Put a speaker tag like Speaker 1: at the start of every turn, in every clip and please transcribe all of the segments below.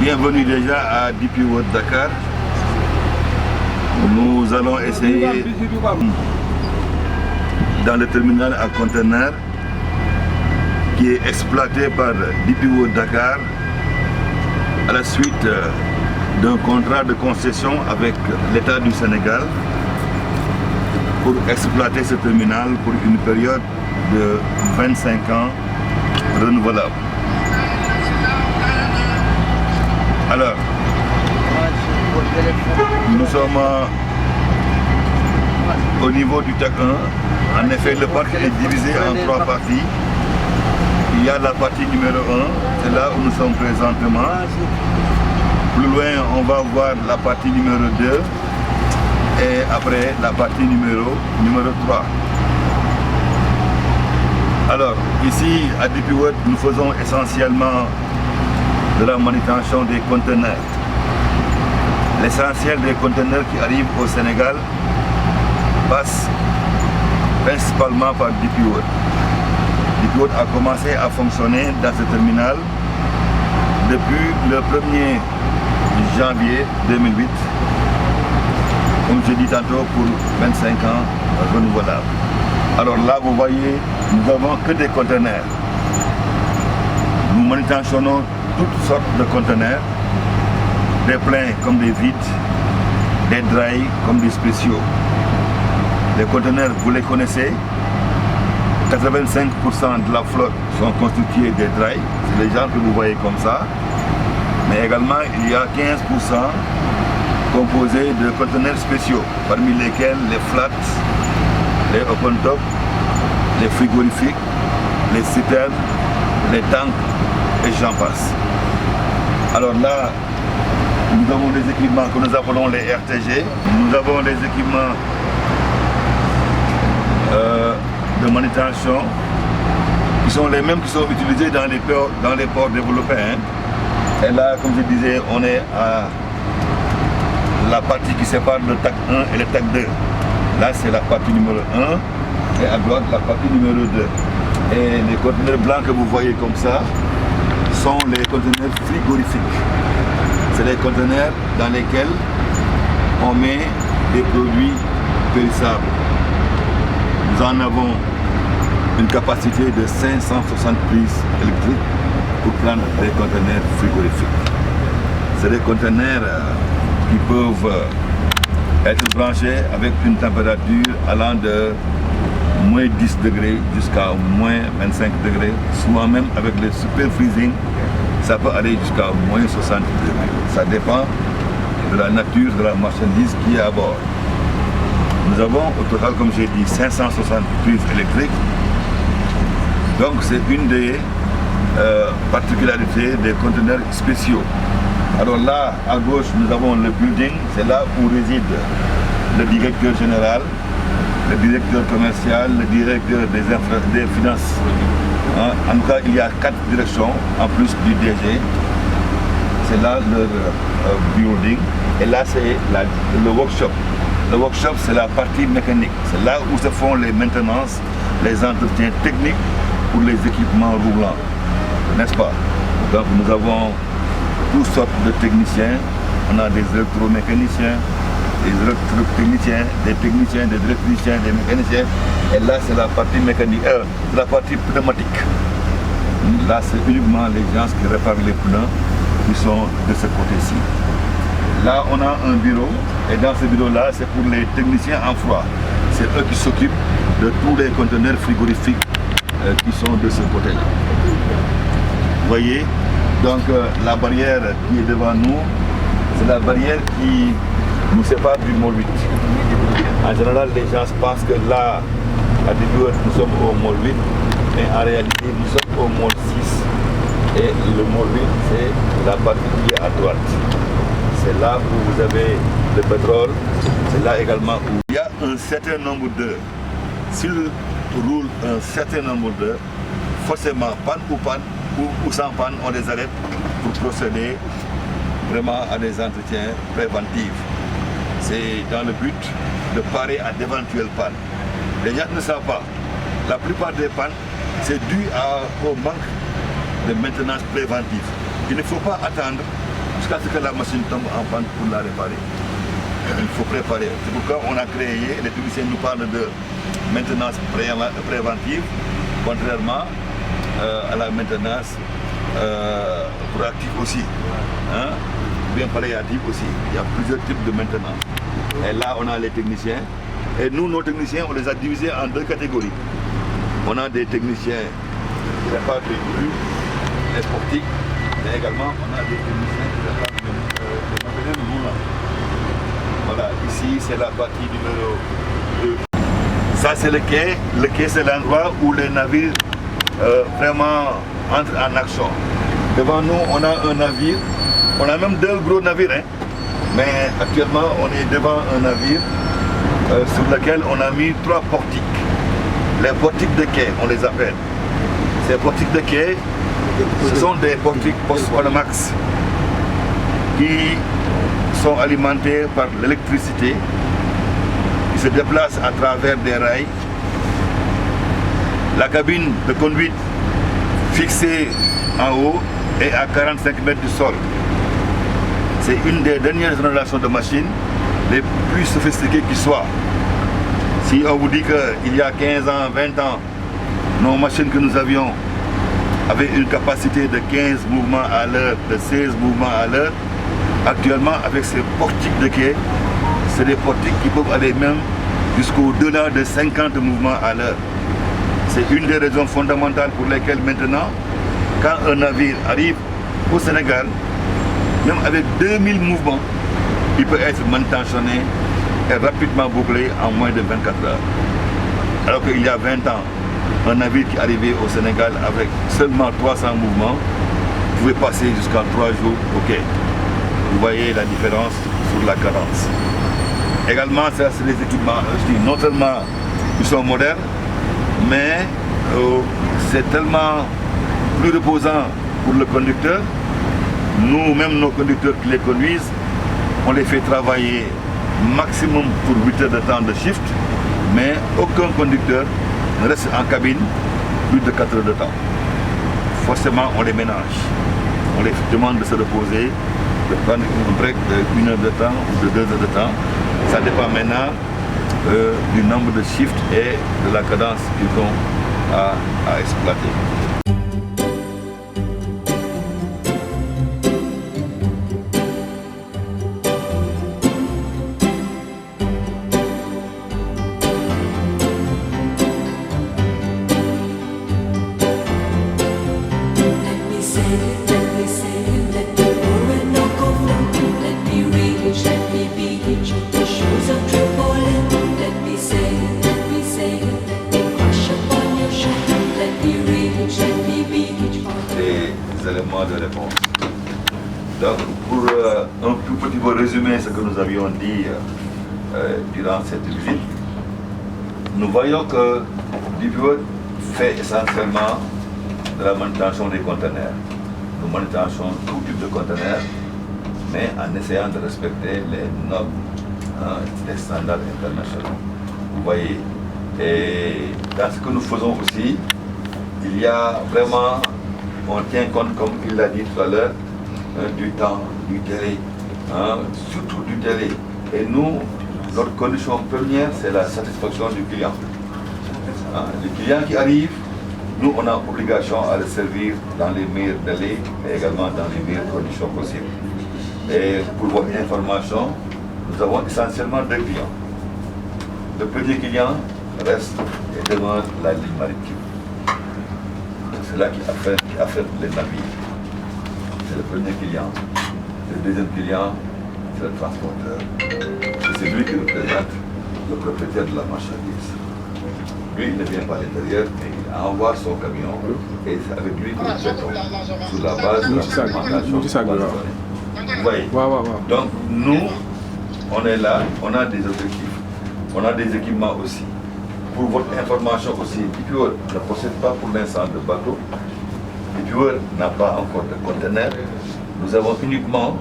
Speaker 1: Bienvenue déjà à DP World Dakar. Nous allons essayer dans le terminal à conteneurs qui est exploité par DP World Dakar à la suite d'un contrat de concession avec l'État du Sénégal pour exploiter ce terminal pour une période de 25 ans renouvelable. Alors, nous sommes au niveau du TAC 1. En effet, le parc est divisé en 3 parties. Il y a la partie numéro 1, c'est là où nous sommes présentement. Plus loin, on va voir la partie numéro 2 et après la partie numéro 3. Alors, ici à DP World, nous faisons essentiellement de la manutention des conteneurs. L'essentiel des conteneurs qui arrivent au Sénégal passe principalement par DP World. DP World a commencé à fonctionner dans ce terminal depuis le 1er janvier 2008, comme je dis tantôt, pour 25 ans renouvelables. Alors là, vous voyez, nous n'avons que des conteneurs. Nous manutentionnons toutes sortes de conteneurs, des pleins comme des vides, des dry comme des spéciaux. Les conteneurs, vous les connaissez, 85% de la flotte sont constitués des dry, c'est les gens que vous voyez comme ça, mais également il y a 15% composés de conteneurs spéciaux, parmi lesquels les flats, les open top, les frigorifiques, les citernes, les tanks et j'en passe. Alors là, nous avons des équipements que nous appelons les RTG. Nous avons des équipements de manutention qui sont les mêmes qui sont utilisés dans les ports développés. Hein. Et là, comme je disais, on est à la partie qui sépare le TAC 1 et le TAC 2. Là, c'est la partie numéro 1 et à droite, la partie numéro 2. Et les conteneurs blancs que vous voyez comme ça sont les conteneurs frigorifiques. C'est les conteneurs dans lesquels on met des produits périssables. Nous en avons une capacité de 560 prises électriques pour prendre des conteneurs frigorifiques. C'est des conteneurs qui peuvent être branchés avec une température allant de moins 10 degrés jusqu'à moins 25 degrés, souvent même avec le super freezing, ça peut aller jusqu'à moins 60 degrés. Ça dépend de la nature de la marchandise qui est à bord. Nous avons au total, comme j'ai dit, 560 prises électriques. Donc c'est une des particularités des conteneurs spéciaux. Alors là, à gauche, nous avons le building, c'est là où réside le directeur général, le directeur commercial, le directeur des finances. En tout cas, il y a 4 directions en plus du DG. C'est là leur building. Et là, c'est le workshop. Le workshop, c'est la partie mécanique. C'est là où se font les maintenances, les entretiens techniques pour les équipements roulants. N'est-ce pas? Donc, nous avons toutes sortes de techniciens. On a des électromécaniciens, des électrotechniciens, des techniciens, des électriciens, des mécaniciens. Et là, c'est la partie mécanique, la partie pneumatique. Là, c'est uniquement les gens qui réparent les pneus qui sont de ce côté-ci. Là, on a un bureau. Et dans ce bureau-là, c'est pour les techniciens en froid. C'est eux qui s'occupent de tous les conteneurs frigorifiques qui sont de ce côté-là. Vous voyez? Donc, la barrière qui est devant nous, c'est la barrière qui nous sépare du môle 8. En général, les gens pensent que là, à DP World, nous sommes au môle 8, mais en réalité, nous sommes au môle 6. Et le môle 8, c'est la partie qui est à droite. C'est là où vous avez le pétrole, c'est là également où il y a un certain nombre d'heures. S'il roule un certain nombre d'heures, forcément, panne ou sans panne, on les arrête pour procéder vraiment à des entretiens préventifs. C'est dans le but de parer à d'éventuelles pannes. Les gens ne savent pas. La plupart des pannes, c'est dû au manque de maintenance préventive. Il ne faut pas attendre jusqu'à ce que la machine tombe en panne pour la réparer. Il faut préparer. C'est pourquoi on a créé, les techniciens nous parlent de maintenance préventive, contrairement à la maintenance proactive aussi, hein, bien palliative aussi. Il y a plusieurs types de maintenance. Et là, on a les techniciens. Et nous, nos techniciens, on les a divisés en deux catégories. On a des techniciens qui réparent les grues, les portiques, mais également on a des techniciens qui réparent les matériels roulants. Voilà, ici c'est la partie numéro 2. Ça c'est le quai. Le quai c'est l'endroit où les navires vraiment entrent en action. Devant nous on a un navire, on a même deux gros navires, hein. Mais actuellement on est devant un navire sur lequel on a mis 3 portiques. Les portiques de quai, on les appelle. Ces portiques de quai, ce sont des portiques post-Panamax qui sont alimentés par l'électricité, qui se déplacent à travers des rails. La cabine de conduite fixée en haut est à 45 mètres du sol. C'est une des dernières générations de machines les plus sophistiquées qui soient. Si on vous dit qu'il y a 15 ans, 20 ans, nos machines que nous avions avaient une capacité de 15 mouvements à l'heure, de 16 mouvements à l'heure, actuellement avec ces portiques de quai, c'est des portiques qui peuvent aller même jusqu'au-delà de 50 mouvements à l'heure. C'est une des raisons fondamentales pour lesquelles maintenant, quand un navire arrive au Sénégal, même avec 2000 mouvements, il peut être manutentionné et rapidement bouclé en moins de 24 heures. Alors qu'il y a 20 ans, un navire qui arrivait au Sénégal avec seulement 300 mouvements pouvait passer jusqu'à 3 jours au quai. Vous voyez la différence sur la cadence. Également, ça c'est les équipements, je dis, non seulement ils sont modernes, mais c'est tellement plus reposant pour le conducteur. Nous-mêmes, nos conducteurs qui les conduisent, on les fait travailler maximum pour 8 heures de temps de shift, mais aucun conducteur ne reste en cabine plus de 4 heures de temps. Forcément, on les ménage. On les demande de se reposer, de prendre un break de 1 heure de temps ou de 2 heures de temps. Ça dépend maintenant du nombre de shifts et de la cadence qu'ils ont à exploiter. De réponse. Donc, pour un tout petit peu résumer ce que nous avions dit durant cette visite, nous voyons que DPWOD fait essentiellement de la manutention des conteneurs. Nous manutenons tout type de conteneurs, mais en essayant de respecter les normes, les standards internationaux. Vous voyez, et dans ce que nous faisons aussi, il y a vraiment, on tient compte, comme il l'a dit tout à l'heure, du temps, du délai, surtout du délai. Et nous, notre condition première, c'est la satisfaction du client. Le client qui arrive, nous, on a obligation à le servir dans les meilleurs délais, mais également dans les meilleures conditions possibles. Et pour votre information, nous avons essentiellement 2 clients. Le premier client reste et demeure la ligne maritime. C'est là qui affecte les navires. C'est le premier client. Le deuxième client, c'est le transporteur. C'est lui qui représente le propriétaire de la marchandise. Lui, il ne vient pas à l'intérieur, mais il envoie son camion et c'est avec lui que nous traitons sur la base de la documentation. Vous voyez? Donc nous, on est là, on a des objectifs, on a des équipements aussi. Pour votre information aussi, DPWOD ne possède pas pour l'instant de bateau. DPWOD n'a pas encore de conteneurs. Nous avons uniquement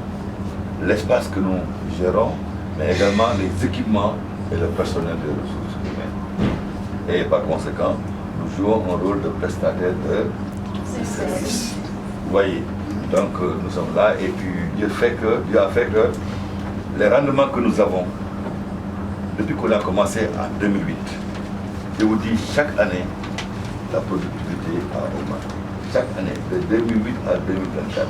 Speaker 1: l'espace que nous gérons, mais également les équipements et le personnel des ressources humaines. Et par conséquent, nous jouons un rôle de prestataire de service. Vous voyez, Donc nous sommes là et puis Dieu a fait que les rendements que nous avons depuis qu'on a commencé en 2008, je vous dis chaque année, la productivité a augmenté. Chaque année, de 2008 à 2024,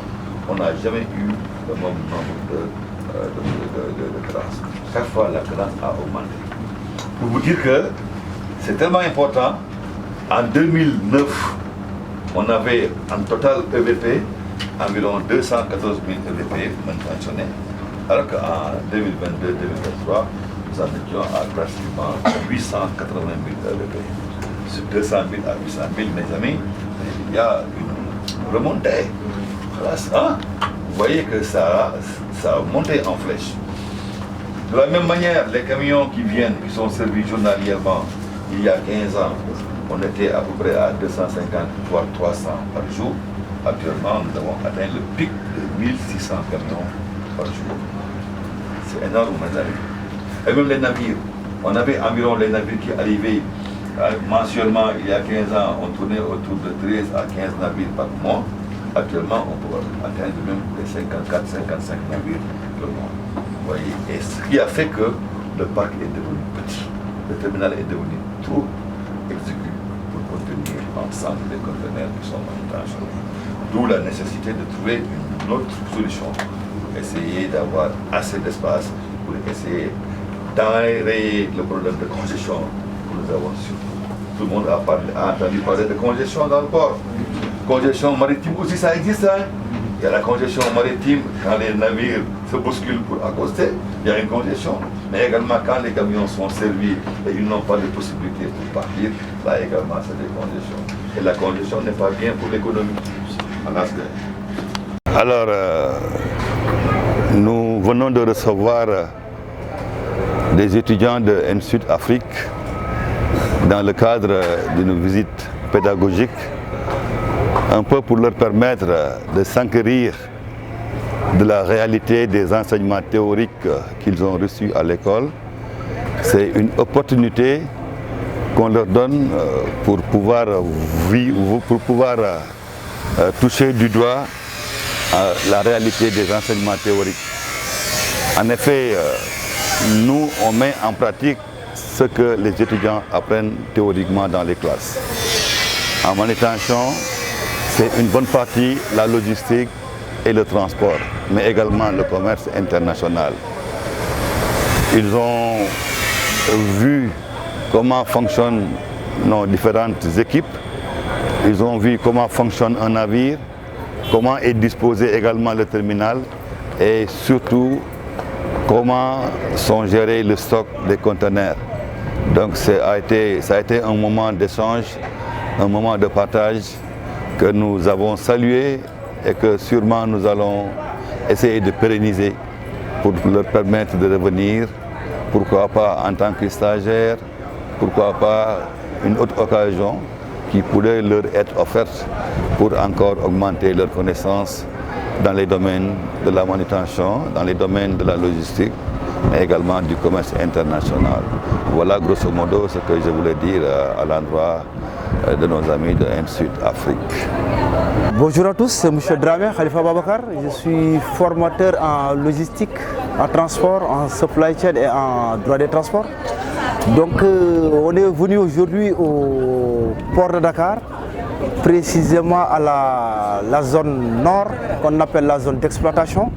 Speaker 1: on n'a jamais eu le même nombre de classes. Chaque fois, la classe a augmenté. Pour vous dire que c'est tellement important, en 2009, on avait en total EVP environ 214 000 EVP manutentionné, alors qu'en 2022-2023, nous en étions à pratiquement 880 000 EVP. Sur 200 000 à 800 000, mes amis, il y a une remontée. Hein? Vous voyez que ça a monté en flèche. De la même manière, les camions qui viennent, qui sont servis journalièrement, il y a 15 ans, on était à peu près à 250 voire 300 par jour. Actuellement, nous avons atteint le pic de 1600 camions par jour. C'est énorme, mes amis. Et même les navires. On avait environ les navires qui arrivaient mensuellement, il y a 15 ans, on tournait autour de 13 à 15 navires par mois. Actuellement, on peut atteindre même les 54-55 navires par mois. Vous voyez, et ce qui a fait que le parc est devenu petit. Le terminal est devenu trop exigu pour contenir l'ensemble des conteneurs qui sont manutentionnés. D'où la nécessité de trouver une autre solution pour essayer d'avoir assez d'espace, pour essayer d'enrayer le problème de congestion que nous avons surtout. Tout le monde a entendu parler de congestion dans le port. Congestion maritime aussi, ça existe. Hein? Il y a la congestion maritime quand les navires se bousculent pour accoster, il y a une congestion. Mais également quand les camions sont servis et ils n'ont pas de possibilité pour partir, là également c'est des congestions. Et la congestion n'est pas bien pour l'économie. Alors, nous venons de recevoir des étudiants de N-Sud Afrique dans le cadre d'une visite pédagogique, un peu pour leur permettre de s'enquérir de la réalité des enseignements théoriques qu'ils ont reçus à l'école. C'est une opportunité qu'on leur donne pour pouvoir toucher du doigt la réalité des enseignements théoriques. En effet, nous, on met en pratique ce que les étudiants apprennent théoriquement dans les classes. En manutention, c'est une bonne partie la logistique et le transport, mais également le commerce international. Ils ont vu comment fonctionnent nos différentes équipes, ils ont vu comment fonctionne un navire, comment est disposé également le terminal et surtout comment sont gérés le stock des conteneurs. Donc ça a été un moment d'échange, un moment de partage que nous avons salué et que sûrement nous allons essayer de pérenniser pour leur permettre de revenir, pourquoi pas en tant que stagiaires, pourquoi pas une autre occasion qui pourrait leur être offerte pour encore augmenter leurs connaissances dans les domaines de la manutention, dans les domaines de la logistique, mais également du commerce international. Voilà grosso modo ce que je voulais dire à l'endroit de nos amis de N-Sud Afrique.
Speaker 2: Bonjour à tous, c'est M. Dramé Khalifa Babakar. Je suis formateur en logistique, en transport, en supply chain et en droit des transports. Donc on est venu aujourd'hui au port de Dakar, précisément à la zone nord qu'on appelle la zone d'exploitation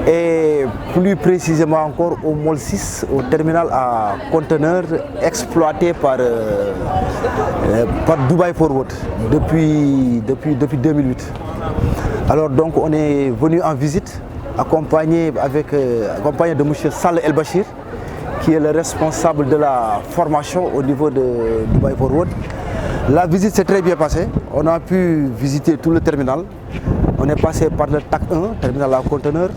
Speaker 2: et plus précisément encore au Môle 6, au terminal à conteneurs exploité par Dubai Forward depuis 2008. Alors donc on est venu en visite accompagné de M. Saleh El Bachir, qui est le responsable de la formation au niveau de Dubai Forward. La visite s'est très bien passée. On a pu visiter tout le terminal. On est passé par le TAC 1, terminal à conteneurs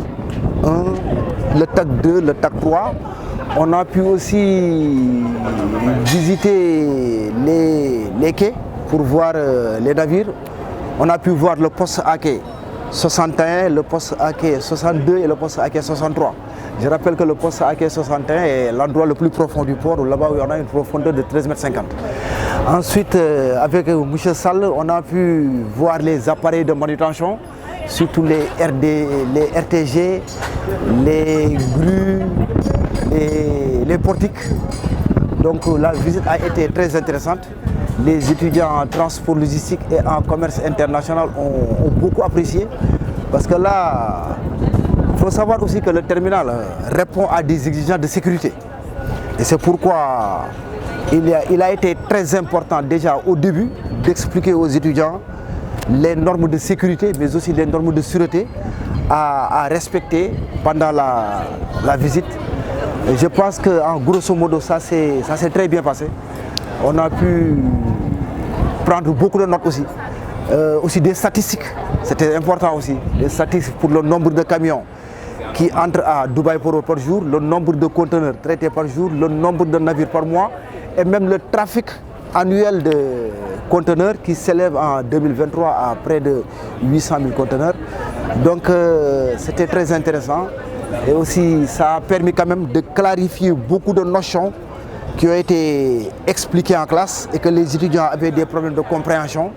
Speaker 2: 1, le TAC 2, le TAC 3. On a pu aussi visiter les quais pour voir les navires. On a pu voir le poste à quai 61, le poste à quai 62 et le poste à quai 63. Je rappelle que le poste à quai 61 est l'endroit le plus profond du port, là-bas où on a une profondeur de 13,50 m. Ensuite, avec M. Sall, on a pu voir les appareils de manutention surtout les RTG, les grues, les portiques. Donc la visite a été très intéressante. Les étudiants en transport logistique et en commerce international ont beaucoup apprécié. Parce que là, il faut savoir aussi que le terminal répond à des exigences de sécurité. Et c'est pourquoi il a été très important déjà au début d'expliquer aux étudiants les normes de sécurité, mais aussi les normes de sûreté à respecter pendant la visite. Et je pense qu'en grosso modo, ça s'est très bien passé. On a pu prendre beaucoup de notes aussi. Aussi des statistiques, c'était important aussi. Des statistiques pour le nombre de camions qui entrent à Dubaï par jour, le nombre de conteneurs traités par jour, le nombre de navires par mois et même le trafic annuel de conteneurs qui s'élève en 2023 à près de 800 000 conteneurs. Donc c'était très intéressant et aussi ça a permis quand même de clarifier beaucoup de notions qui ont été expliquées en classe et que les étudiants avaient des problèmes de compréhension.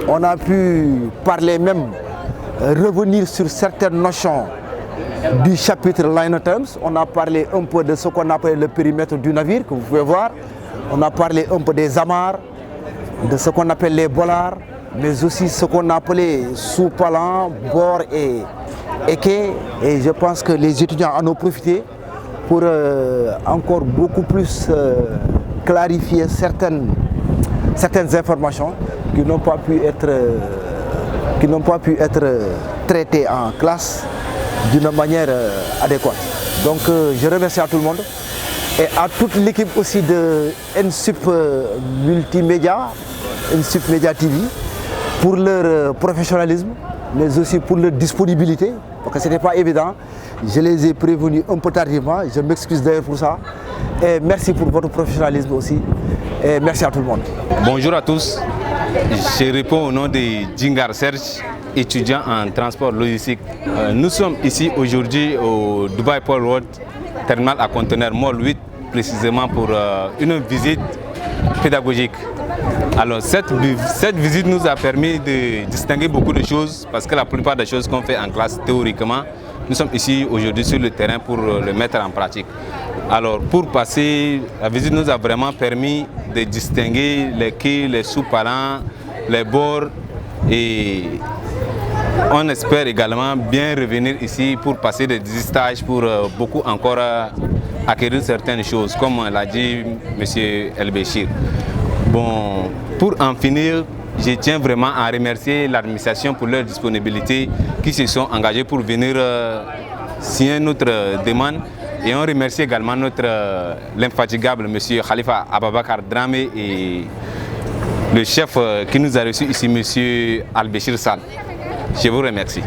Speaker 2: On a pu parler même, revenir sur certaines notions du chapitre Liner Terms. On a parlé un peu de ce qu'on appelle le périmètre du navire, que vous pouvez voir. On a parlé un peu des amarres, de ce qu'on appelle les bollards, mais aussi ce qu'on appelait sous-palan, bord et quai. Et je pense que les étudiants en ont profité pour encore beaucoup plus clarifier certaines informations qui n'ont pas pu être traitées en classe d'une manière adéquate. Donc je remercie à tout le monde et à toute l'équipe aussi de NSUP Multimédia, NSUP Média TV, pour leur professionnalisme, mais aussi pour leur disponibilité, parce que ce n'était pas évident. Je les ai prévenus un peu tardivement, je m'excuse d'ailleurs pour ça. Et merci pour votre professionnalisme aussi. Et merci à tout le monde.
Speaker 3: Bonjour à tous, je réponds au nom de Djingar Serge, étudiant en transport logistique. Nous sommes ici aujourd'hui au Dubai Port Road, terminal à conteneurs MOL 8, précisément pour une visite pédagogique. Alors cette visite nous a permis de distinguer beaucoup de choses parce que la plupart des choses qu'on fait en classe théoriquement, nous sommes ici aujourd'hui sur le terrain pour le mettre en pratique. Alors pour passer, la visite nous a vraiment permis de distinguer les quais, les sous-parents, les bords et on espère également bien revenir ici pour passer des stages pour beaucoup encore acquérir certaines choses comme l'a dit M. El-Béchir. Bon, pour en finir, je tiens vraiment à remercier l'administration pour leur disponibilité qui se sont engagés pour venir signer notre demande. Et on remercie également l'infatigable M. Khalifa Ababakar Dramé et le chef qui nous a reçus ici, M. Al-Béchir Sall. Je vous remercie.